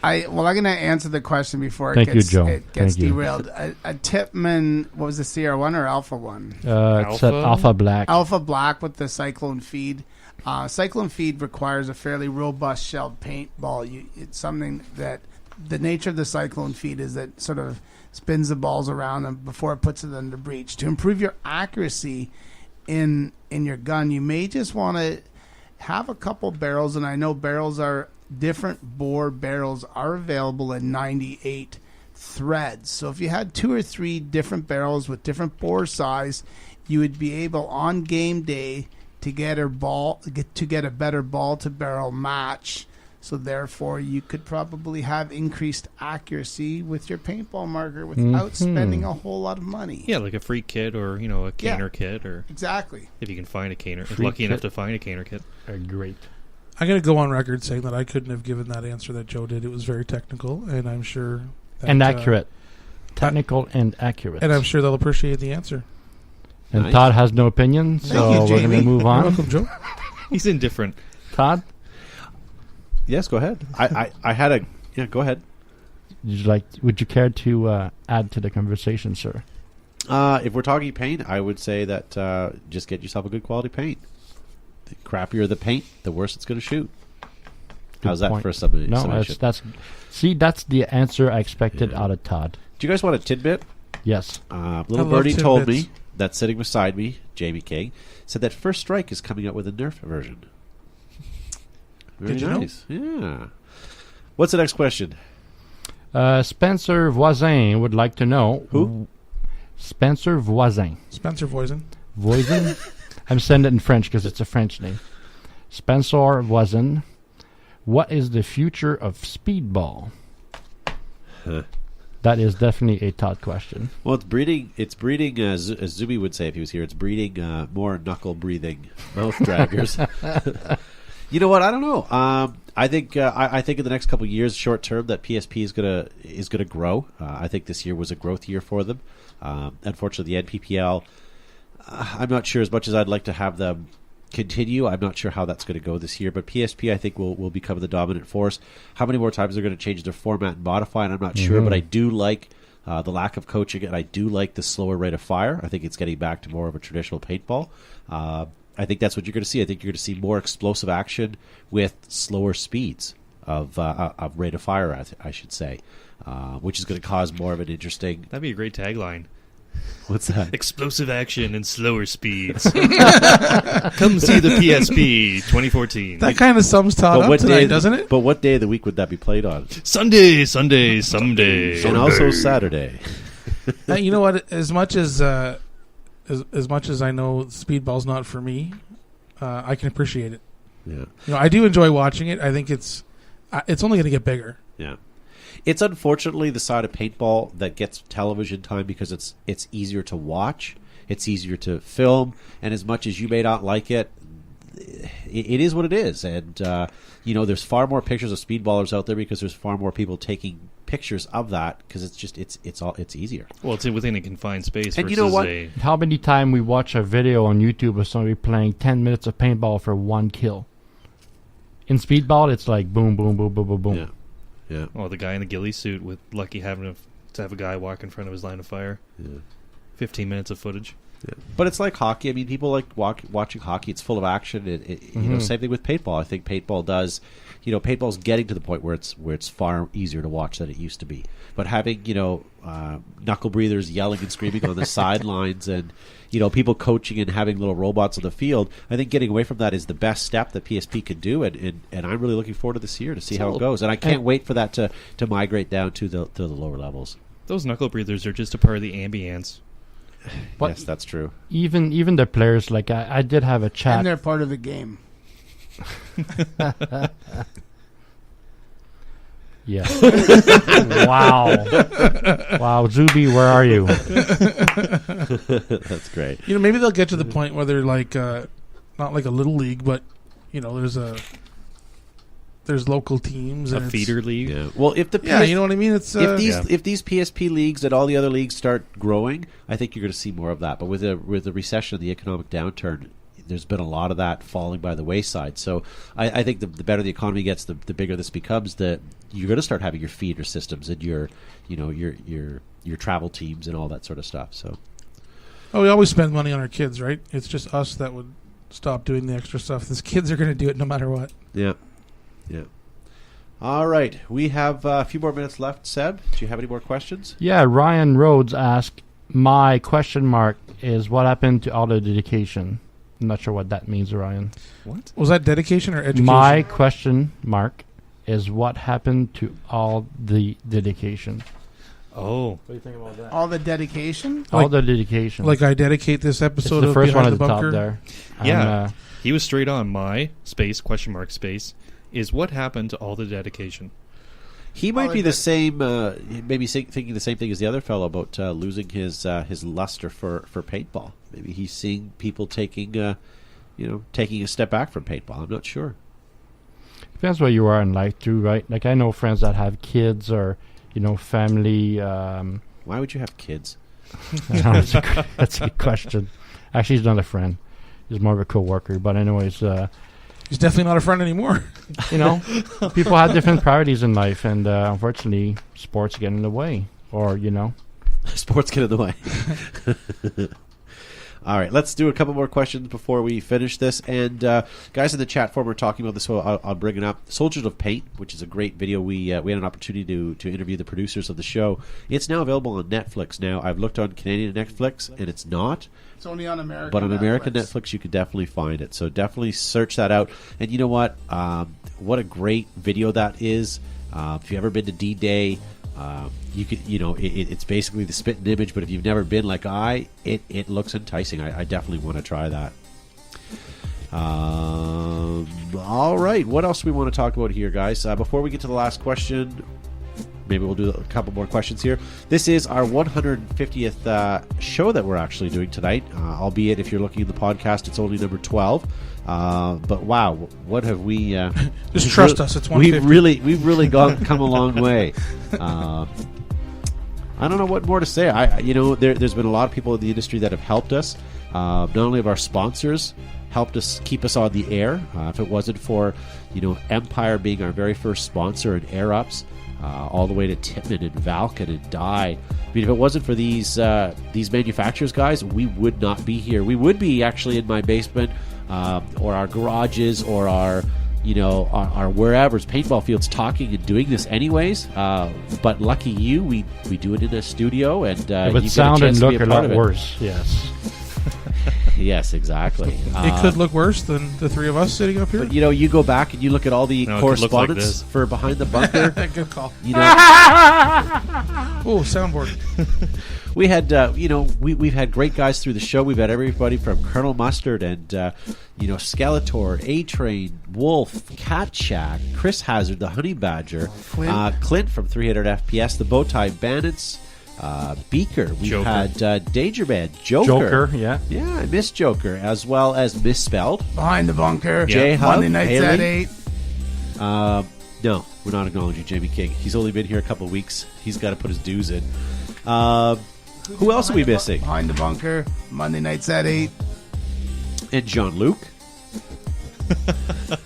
I'm going to answer the question before it Thank you, gets, Joe. it gets Thank you. derailed. A Tipman, what was the CR1 or Alpha 1? it's at Alpha? Alpha Black. Alpha Black with the Cyclone feed. Cyclone feed requires a fairly robust shelled paintball. It's something that the nature of the cyclone feed is that it sort of spins the balls around and before it puts it in the breech. To improve your accuracy in your gun, you may just want to have a couple barrels, and I know different bore barrels are available in 98 threads. So if you had 2 or 3 different barrels with different bore size, you would be able on game day to get a better ball to barrel match. So therefore, you could probably have increased accuracy with your paintball marker without spending a whole lot of money. Yeah, like a free kit or, a Caner kit. Or exactly. If you can find a Caner. Free Lucky kit. enough to find a Caner kit. Great. I'm going to go on record saying that I couldn't have given that answer that Joe did. It was very technical, and I'm sure that, And accurate. Technical and accurate. and I'm sure they'll appreciate the answer. And Nice. Todd has no opinion, so you, we're going to Jamie. move You're on. welcome, Joe. He's indifferent. Todd, Yes, go ahead. I had a go ahead. would you care to add to the conversation, sir? If we're talking paint, I would say that just get yourself a good quality paint. The crappier the paint, the worse it's going to shoot. How's that point. for a summation? No, that's the answer I expected out of Todd. Do you guys want a tidbit? Yes. Little I love birdie told tidbits. me that sitting beside me, Jamie King, said that First Strike is coming out with a Nerf version. Very Did you know? nice. Yeah. What's the next question? Spencer Voisin would like to know. Who? Spencer Voisin. Spencer Voisin. Voisin? I'm saying it in French because it's a French name. Spencer Voisin. What is the future of speedball? That is definitely a Todd question. Well, it's breeding, as Zuby would say if he was here, it's breeding more knuckle-breathing mouth draggers. You know what? I don't know. I think in the next couple of years, short term, that PSP is gonna grow. I think this year was a growth year for them. Unfortunately, the NPPL, I'm not sure as much as I'd like to have them continue. I'm not sure how that's going to go this year, but PSP I think will become the dominant force. How many more times they're going to change their format and modify, and I'm not sure, but I do like the lack of coaching, and I do like the slower rate of fire. I think it's getting back to more of a traditional paintball. I think that's what you're going to see. I think you're going to see more explosive action with slower speeds of rate of fire, I should say, which is going to cause more of an interesting... That'd be a great tagline. What's that? Explosive action and slower speeds. Come see the PSP 2014. That kind of sums Todd up tonight, doesn't it? But what day of the week would that be played on? Sunday, someday. And also Saturday. You know what? As much as I know speedball's not for me, I can appreciate it. Yeah. I do enjoy watching it. I think it's only going to get bigger. Yeah. It's unfortunately the side of paintball that gets television time because it's easier to watch, it's easier to film, and as much as you may not like it, it is what it is. And there's far more pictures of speedballers out there because there's far more people taking pictures of that because it's easier. Well, it's within a confined space. And versus you know what? How many times we watch a video on YouTube of somebody playing 10 minutes of paintball for one kill? In speedball, it's like boom, boom, boom, boom, boom, boom. Yeah. Yeah. Oh, the guy in the ghillie suit with lucky having to have a guy walk in front of his line of fire. Yeah. 15 minutes of footage. Yeah. But it's like hockey. I mean, people like watching hockey. It's full of action. Same thing with paintball. I think paintball does. Paintball's getting to the point where it's far easier to watch than it used to be. But having knuckle breathers yelling and screaming on the sidelines, and people coaching and having little robots on the field, I think getting away from that is the best step that PSP can do. And I'm really looking forward to this year to see how it goes. And I can't wait for that to migrate down to the lower levels. Those knuckle breathers are just a part of the ambience. But yes, that's true. Even the players, like I did have a chat. And they're part of the game. Yeah. Wow, Zuby, where are you? That's great. Maybe they'll get to the point where they're like not like a little league, but there's local teams and a feeder league. Yeah. Well, if the you know what I mean. It's if these PSP leagues and all the other leagues start growing, I think you're going to see more of that. But with the recession, the economic downturn, there's been a lot of that falling by the wayside. So I think the better the economy gets, the bigger this becomes. You're going to start having your feeder systems and your travel teams and all that sort of stuff. So, we always spend money on our kids, right? It's just us that would stop doing the extra stuff. These kids are going to do it no matter what. Yeah, yeah. All right. We have a few more minutes left. Seb, do you have any more questions? Yeah, Ryan Rhodes asked, my question mark is what happened to all the dedication? I'm not sure what that means, Ryan. What? Was that dedication or education? My question mark is what happened to all the dedication? Oh. What do you think about that? All the dedication? All the dedication. Like I dedicate this it's episode the of first one Behind at the top Bunker. there. Yeah. And, He was straight on. My space, question mark space, is what happened to all the dedication. He might be the same, maybe thinking the same thing as the other fellow about losing his luster for paintball. Maybe he's seeing people taking a step back from paintball. I'm not sure. depends where you are in life too, right? Like I know friends that have kids or family. Why would you have kids? That's a good question. Actually, he's not a friend. He's more of a coworker. But anyways, he's definitely not a friend anymore. People have different priorities in life, and unfortunately, sports get in the way. Or sports get in the way. All right, let's do a couple more questions before we finish this. And guys in the chat forum are talking about this, so I'll bring it up. Soldiers of Paint, which is a great video. We had an opportunity to interview the producers of the show. It's now available on Netflix. Now, I've looked on Canadian Netflix, and it's not. It's only on American But on Netflix. American Netflix, you could definitely find it. So definitely search that out. And you know what? What a great video that is. If you've ever been to D-Day, you could, it's basically the spitting image. But if you've never been like it looks enticing. I definitely want to try that. All right. What else do we want to talk about here, guys? Before we get to the last question, maybe we'll do a couple more questions here. This is our 150th show that we're actually doing tonight. Albeit, if you're looking at the podcast, it's only number 12. But wow, what have we? Just trust us. It's 150. We've really come a long way. I don't know what more to say. There's been a lot of people in the industry that have helped us. Not only have our sponsors helped us keep us on the air. If it wasn't for Empire being our very first sponsor and Air Ups, all the way to Tippmann and Valken and Dye. I mean, if it wasn't for these manufacturers, guys, we would not be here. We would be actually in my basement or our garages or our wherever's paintball fields talking and doing this anyways. But lucky you, we do it in a studio, and it would you sound get a chance and to be look a a part lot of it. worse. Yes. Yes, exactly. It could look worse than the three of us sitting up here. But you go back and you look at all the No, it could look like correspondence this. for Behind the Bunker. Good call. Oh, soundboard. We had, we've had great guys through the show. We've had everybody from Colonel Mustard and, Skeletor, A-Train, Wolf, Cat Shack, Chris Hazard, the Honey Badger, Clint from 300 FPS, the Bowtie Bandits, Beaker. We've Joker. had Danger Man, Joker. Yeah. Yeah, I miss Joker, as well as Misspelled. Behind the Bunker. J-Hub, Monday nights Haley. at 8. No, we're not acknowledging Jamie King. He's only been here a couple of weeks. He's got to put his dues in. Who else are we missing? Behind the Bunker. Monday nights at 8. And Jean-Luc.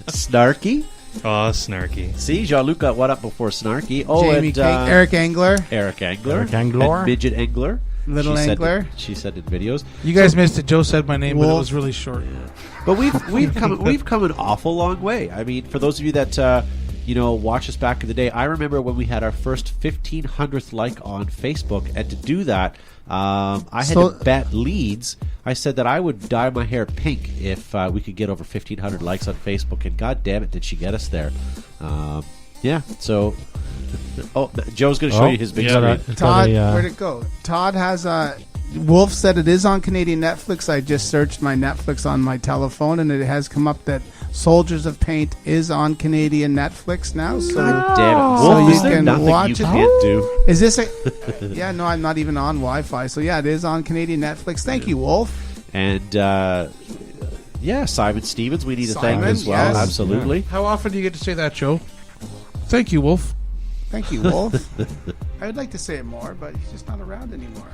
Snarky. Oh, snarky. See, Jean-Luc got one up before Snarky. Oh, Jamie and King. Eric Angler. Eric Angler. Eric Angler. And Midget Angler. Little She said Angler. she said in videos. You guys missed it. Joe said my name, but it Wolf. was really short. But we've come an awful long way. I mean, for those of you that watched us back in the day, I remember when we had our first 1,500th like on Facebook, and to do that, I had to bet leads. I said that I would dye my hair pink if we could get over 1,500 likes on Facebook, and god damn it, did she get us there? Yeah. So, Joe's going to show you his big screen. Todd, where'd it go? Todd has Wolf said it is on Canadian Netflix. I just searched my Netflix on my telephone, and it has come up that Soldiers of Paint is on Canadian Netflix now. So God damn it. So Wolf, you is there can nothing watch you it. can't do? Is this a? Yeah, no, I'm not even on Wi-Fi. So yeah, it is on Canadian Netflix. Thank you, Wolf. And Simon Stevens, we need to thank Simon, as well. yes. Absolutely. How often do you get to say that, Joe? Thank you, Wolf. Thank you, Wolf. I would like to say it more, but he's just not around anymore.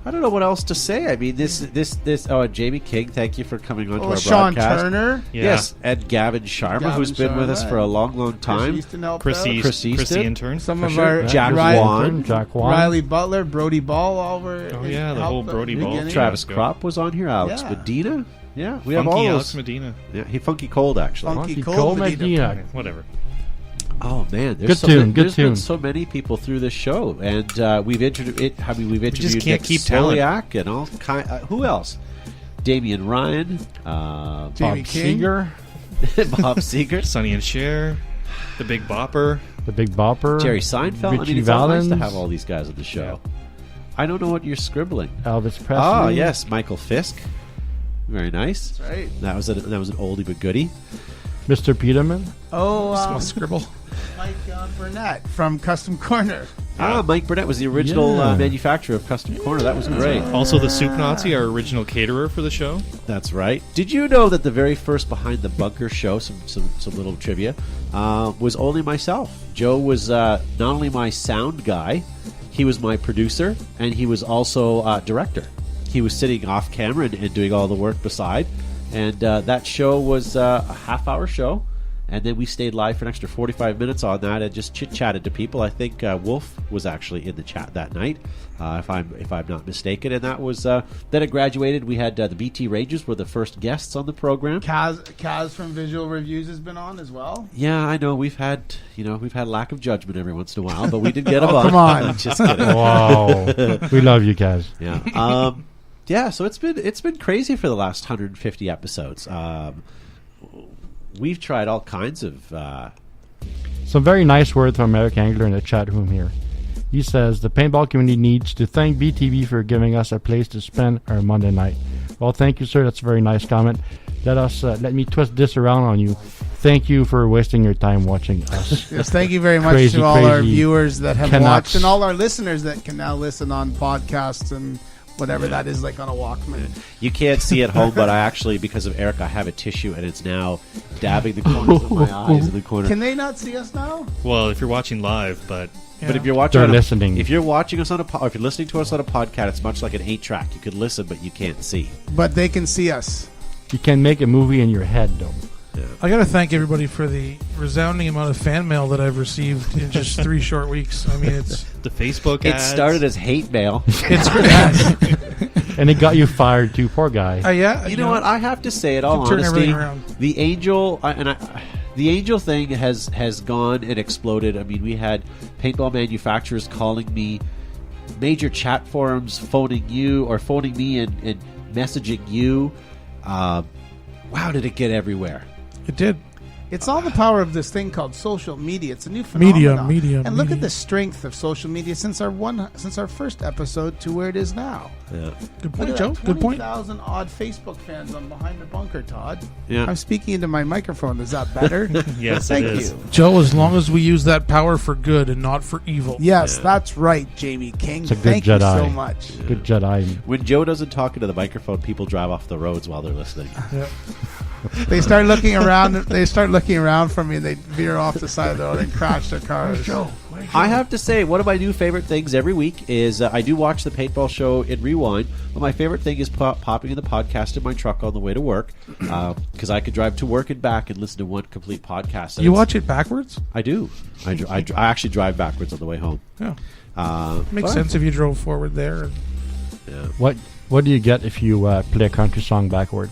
I don't know what else to say. I mean, this. Oh, and Jamie King, thank you for coming on to our Sean broadcast. Turner. Yeah. Yes, and Gavin Sharma, who's been with us for a long, long time. Chris Easton. the intern. Some of sure. our Jack Riley, Wan. Jack Wan. Riley Butler, Brody Ball, all were. Oh, yeah, the whole helped at Brody the Ball. beginning. Travis Yeah. Kropp was on here. Alex Yeah. Medina. Yeah, we have Funky all Alex those. Medina. Yeah, he funky cold actually. Funky Cole Cold Medina. Whatever. Oh man, Good tune, good there's been tune. so many people through this show, and we've interviewed. We've interviewed can't Nick keep talent. Stoliak and all kind. Who else? Damian Ryan, Bob King. Seeger, Bob Seger, Sonny and Cher, the Big Bopper. the Big Bopper, Jerry Seinfeld. I Richie mean, it's all nice to Valens, have all these guys on the show. I don't know what you're scribbling. Elvis Presley. Ah, yes, Michael Fisk. Very nice. That's right. That was an oldie but goodie. Mr. Peterman. Oh, Small scribble. Mike Burnett from Custom Corner. Mike Burnett was the original Yeah. manufacturer of Custom Corner. That was great. Also, the Soup Nazi, our original caterer for the show. That's right. Did you know that the very first Behind the Bunker show, some little trivia, was only myself? Joe was not only my sound guy, he was my producer, and he was also director. He was sitting off camera and doing all the work beside. And that show was a half-hour show. And then we stayed live for an extra 45 minutes on that and just chit-chatted to people. I think Wolf was actually in the chat that night, if I'm not mistaken. And that was then it graduated. We had the BT Rangers were the first guests on the program. Kaz from Visual Reviews has been on as well. Yeah, I know we've had lack of judgment every once in a while, but we did get them on. Come on. Just kidding. Wow, we love you guys. Yeah. Yeah. So it's been crazy for the last 150 episodes. We've tried all kinds of. Some very nice words from Eric Angler in the chat room here. He says the paintball community needs to thank BTV for giving us a place to spend our Monday night. Well, thank you, sir. That's a very nice comment. Let me twist this around on you. Thank you for wasting your time watching us. Yes, thank you very much Crazy, to all our crazy viewers that have Canucks. watched and all our listeners that can now listen on podcasts and whatever that is, like on a Walkman. You can't see at home, but I actually, because of Eric, I have a tissue and it's now dabbing the corners of my eyes in the corner. Can they not see us now? Well, if you're watching live, but But if you're watching, They're listening. If you're watching us on or if you're listening to us on a podcast, it's much like an 8-track. You can listen, but you can't see. But they can see us. You can make a movie in your head, though. I got to thank everybody for the resounding amount of fan mail that I've received in just 3 short weeks. I mean, it's the Facebook It ads. started as hate mail. And it got you fired too, poor guy. yeah. You know what? I have to say, in all Turn honesty, everything around. the Angel the Angel thing has gone and exploded. I mean, we had paintball manufacturers calling me, major chat forums phoning me and messaging you. Wow, did it get everywhere? It did. It's all the power of this thing called social media. It's a new phenomenon. Media. And look at the strength of social media since our first episode to where it is now. Yeah. Good Look point, at Joe. that, Good point. 20,000 odd Facebook fans on Behind the Bunker, Todd. Yeah. I'm speaking into my microphone. Is that better? Yes, Thank it is. you. Joe, as long as we use that power for good and not for evil. Yes, that's right, Jamie King. It's a good Thank you Jedi. so much. Good Jedi. When Joe doesn't talk into the microphone, people drive off the roads while they're listening. Yeah. They start looking around. They start looking around for me. They veer off the side of the road and crash their cars. I have to say, one of my new favorite things every week is I do watch the paintball show in Rewind, but my favorite thing is popping in the podcast in my truck on the way to work, because I could drive to work and back and listen to one complete podcast. And You watch it backwards? I do. I actually drive backwards on the way home. Yeah. but- Makes sense if you drove forward there. What do you get if you play a country song backward?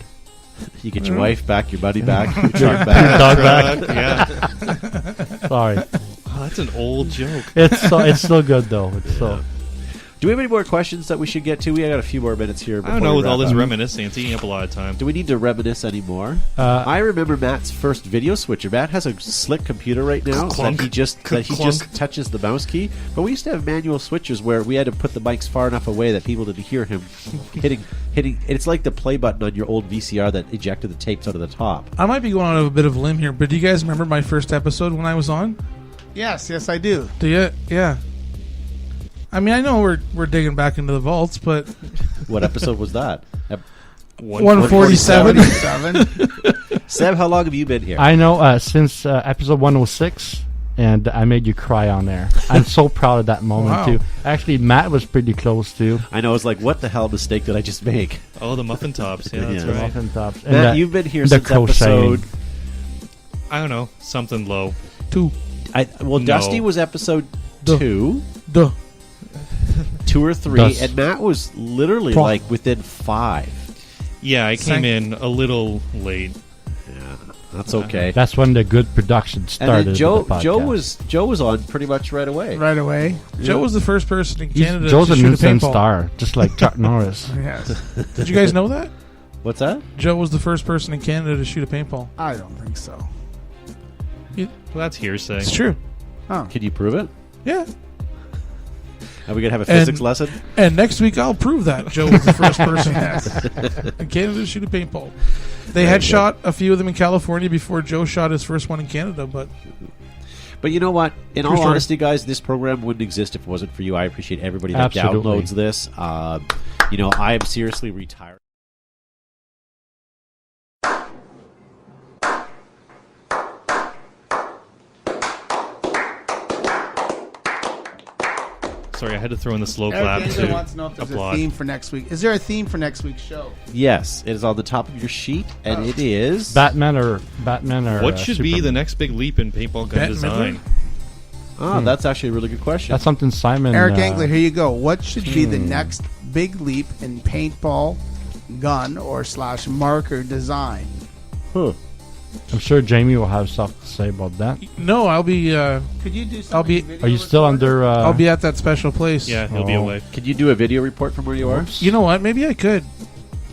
You get your wife back, your buddy back, your truck back. Dog back. Yeah. Sorry. Oh, that's an old joke. It's still good though. It's so. Do we have any more questions that we should get to? We got a few more minutes here. I Before don't know, we with all wrap this up. reminiscing, it's eating up a lot of time. Do we need to reminisce anymore? I remember Matt's first video switcher. Matt has a slick computer right now Clunk. that he just touches the mouse key. But we used to have manual switchers where we had to put the mics far enough away that people didn't hear him hitting. It's like the play button on your old VCR that ejected the tapes out of the top. I might be going on a bit of a limb here, but do you guys remember my first episode when I was on? Yes, I do. Do you? Yeah. I mean, I know we're digging back into the vaults, but What episode was that? 147. Seb, how long have you been here? I know since episode 106. and I made you cry on there. I'm so proud of that moment Wow. too. Actually, Matt was pretty close too. I know. It's like, what the hell mistake did I just make? Oh, the muffin tops. Yeah, that's Yeah. right. Muffin tops. And Matt, you've been here the since crocheting. episode. I don't know. Something low. 2. Well, No. Dusty was episode Duh. 2, Duh. 2 or 3, Thus. and Matt was literally Pro- like within 5. Yeah, I came Thank- in a little late. Yeah, that's okay. That's when the good production And started. then with Joe, the Joe was on pretty much right away. Right away. Joe was the first person in He's- Canada Joe's to a shoot a Newton paintball. star, just like Chuck Norris. Yes. Did you guys know that? What's that? Joe was the first person in Canada to shoot a paintball. I don't think so. Well, that's hearsay. It's true. Oh. Can you prove it? Yeah. Are we gonna have a And- physics lesson? And next week I'll prove that Joe was the first person in Canada to shoot a paintball. They had good. shot a few of them in California before Joe shot his first one in Canada, but But you know what? In True all story. honesty, guys, this program wouldn't exist if it wasn't for you. I appreciate everybody that Absolutely. downloads this. You know, I am seriously retired. Sorry, I had to throw in the slow Eric clap England to wants to know if there's applaud. a theme for next week. Is there a theme for next week's show? Yes, it is on the top of your sheet, and it is Batman or What should be Superman? the next big leap in paintball gun Bette design? That's actually a really good question. That's something Simon. Eric Angler, here you go. What should be Hmm. the next big leap in paintball gun or / marker design? Huh. I'm sure Jamie will have stuff to say about that. no, I'll be Could you do something? I'll be- video Are you still recorded? under? I'll be at that special place. Yeah, he'll be Oh. away. Can you do a video report from where you are? You know what? Maybe I could.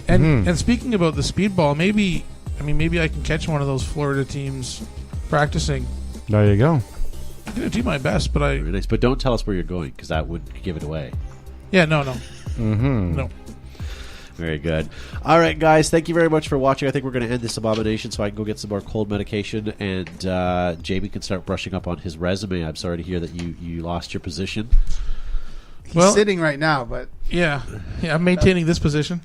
And Hmm. and speaking about the speedball, maybe I can catch one of those Florida teams practicing. There you go. I'm gonna do my best, but Very nice. But don't tell us where you're going, because that would give it away. no. Mm-hmm. No. Very good. All right, guys. Thank you very much for watching. I think we're going to end this abomination so I can go get some more cold medication, and Jamie can start brushing up on his resume. I'm sorry to hear that you lost your position. He's Well- sitting right now, but Yeah, I'm maintaining this position.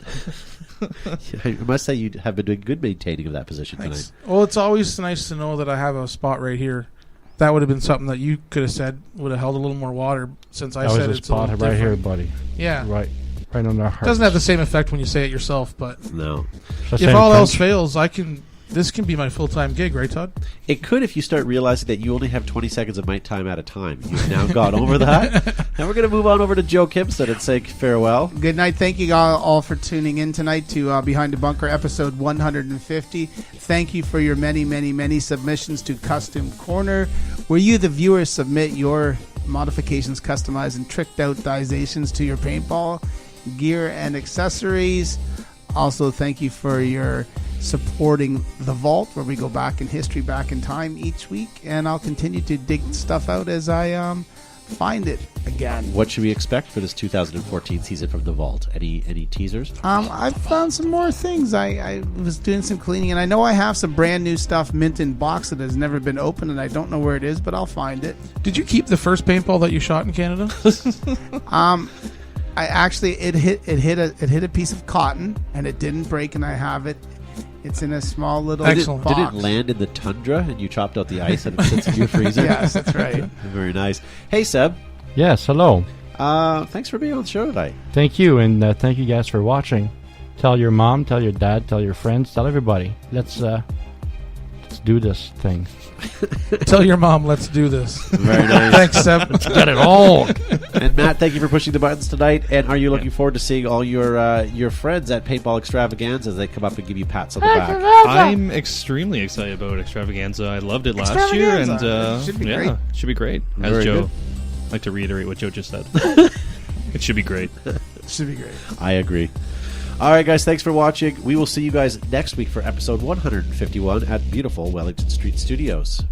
I must say you have been doing good maintaining of that position Thanks. tonight. Well, it's always nice to know that I have a spot right here. That would have been something that you could have said would have held a little more water since I That said was a it's a little spot right here, different. buddy. Yeah, Right on our heart. doesn't have the same effect when you say it yourself, but No. if all else fails, this can be my full-time gig, right, Todd? It could if you start realizing that you only have 20 seconds of mic time at a time. You've now gone over that. And we're going to move on over to Joe Kimpson and say farewell. good night. Thank you all for tuning in tonight to Behind the Bunker episode 150. Thank you for your many, many, many submissions to Custom Corner, where you, the viewers, submit your modifications, customized, and tricked out dizations to your paintball gear and accessories. Also, thank you for your supporting The Vault, where we go back in history, back in time each week, and I'll continue to dig stuff out as I find it again. What should we expect for this 2014 season from The Vault? Any teasers? I've found some more things. I was doing some cleaning, and I know I have some brand new stuff mint in box that has never been opened, and I don't know where it is, but I'll find it. Did you keep the first paintball that you shot in Canada? I actually it hit a piece of cotton, and it didn't break, and I have it. It's in a small little Excellent. box. Did it land in the tundra and you chopped out the ice and it sits in your freezer? Yes, that's right. Very nice. Hey, Seb. Yes, hello. Thanks for being on the show tonight. Thank you, and thank you guys for watching. Tell your mom, tell your dad, tell your friends, tell everybody. Let's do this thing. Tell your mom, let's do this. Very nice. Thanks, Seb. Get it all. And Matt, thank you for pushing the buttons tonight. And are you looking forward to seeing all your friends at Paintball Extravaganza as they come up and give you pats on the back? I'm extremely excited about Extravaganza. I loved it last year, and Extravaganza. Should be yeah, great. should be great. As Very Joe, good. I'd like to reiterate what Joe just said. It should be great. Should be great. I agree. All right, guys, thanks for watching. We will see you guys next week for episode 151 at beautiful Wellington Street Studios.